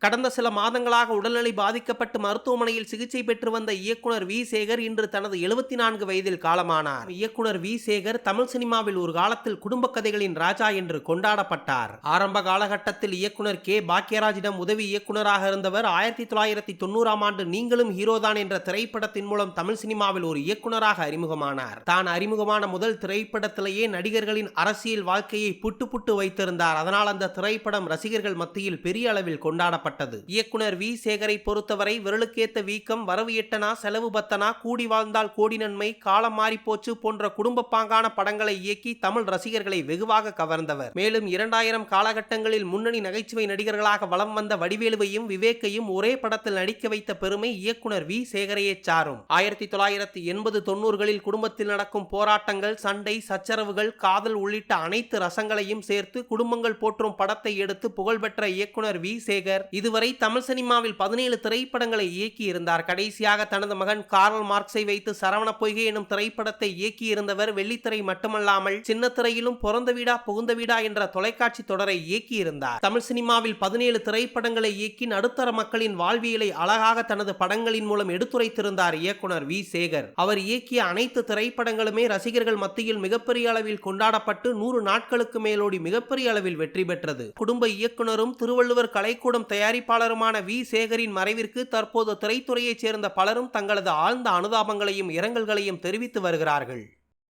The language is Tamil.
கடந்த சில மாதங்களாக உடல்நிலை பாதிக்கப்பட்டு மருத்துவமனையில் சிகிச்சை பெற்று வந்த இயக்குனர் வி சேகர் இன்று தனது 74 வயதில் காலமானார். இயக்குனர் வி சேகர் தமிழ் சினிமாவில் ஒரு காலத்தில் குடும்ப கதைகளின் ராஜா என்று கொண்டாடப்பட்டார். ஆரம்ப காலகட்டத்தில் இயக்குனர் கே பாக்யராஜிடம் உதவி இயக்குனராக இருந்தவர் 1990ஆம் ஆண்டு நீங்களும் ஹீரோதான் என்ற திரைப்படத்தின் மூலம் தமிழ் சினிமாவில் ஒரு இயக்குனராக அறிமுகமானார். தான் அறிமுகமான முதல் திரைப்படத்திலேயே நடிகர்களின் அரசியல் வாழ்க்கையை புட்டு வைத்திருந்தார். அதனால் அந்த திரைப்படம் ரசிகர்கள் மத்தியில் பெரிய அளவில் கொண்டாடப்பட்டது. இயக்குனர் வி சேகரை பொறுத்தவரை விரலுக்கேத்த வீக்கம், வரவு எட்டனா செலவு பத்தனா, கூடி வாழ்ந்தால் கோடி நன்மை, காலம் மாறி போச்சு போன்ற குடும்ப பாங்கான படங்களை இயக்கி தமிழ் ரசிகர்களை வெகுவாக கவர்ந்தவர். மேலும் 2000 காலகட்டங்களில் முன்னணி நகைச்சுவை நடிகர்களாக வலம் வந்த வடிவேலுவையும் விவேக்கையும் ஒரே படத்தில் நடிக்க வைத்த பெருமை இயக்குனர் வி சேகரையே சாரும். 1980-90களில் குடும்பத்தில் நடக்கும் போராட்டங்கள், சண்டை, சச்சரவுகள், காதல் உள்ளிட்ட அனைத்து ரசங்களையும் சேர்த்து குடும்பங்கள் போற்றும் படத்தை எடுத்து புகழ்பெற்ற இயக்குனர் வி சேகர் இதுவரை தமிழ் சினிமாவில் 17 திரைப்படங்களை இயக்கியிருந்தார். கடைசியாக தனது மகன் கார்ல் மார்க்ஸை வைத்து சரவண பொய்கை எனும் திரைப்படத்தை இயக்கியிருந்தவர். வெள்ளித்திரை மட்டுமல்லாமல் சின்னத்திரையிலும் பிறந்த வீடா புகுந்த வீடா என்ற தொலைக்காட்சி தொடரை இயக்கியிருந்தார். தமிழ் சினிமாவில் 17 திரைப்படங்களை இயக்கி நடுத்தர மக்களின் வாழ்வியலை அழகாக தனது படங்களின் மூலம் எடுத்துரைத்திருந்தார் இயக்குனர் வி சேகர். அவர் இயக்கிய அனைத்து திரைப்படங்களுமே ரசிகர்கள் மத்தியில் மிகப்பெரிய அளவில் கொண்டாடப்பட்டு 100 நாட்களுக்கு மேலோடி மிகப்பெரிய அளவில் வெற்றி பெற்றது. குடும்ப இயக்குனரும் திருவள்ளுவர் கலைக்கூடம் தயாரிப்பாளருமான வி சேகரின் மறைவிற்கு தற்போது திரைத்துறையைச் சேர்ந்த பலரும் தங்களது ஆழ்ந்த அனுதாபங்களையும் இரங்கல்களையும் தெரிவித்து வருகிறார்கள்.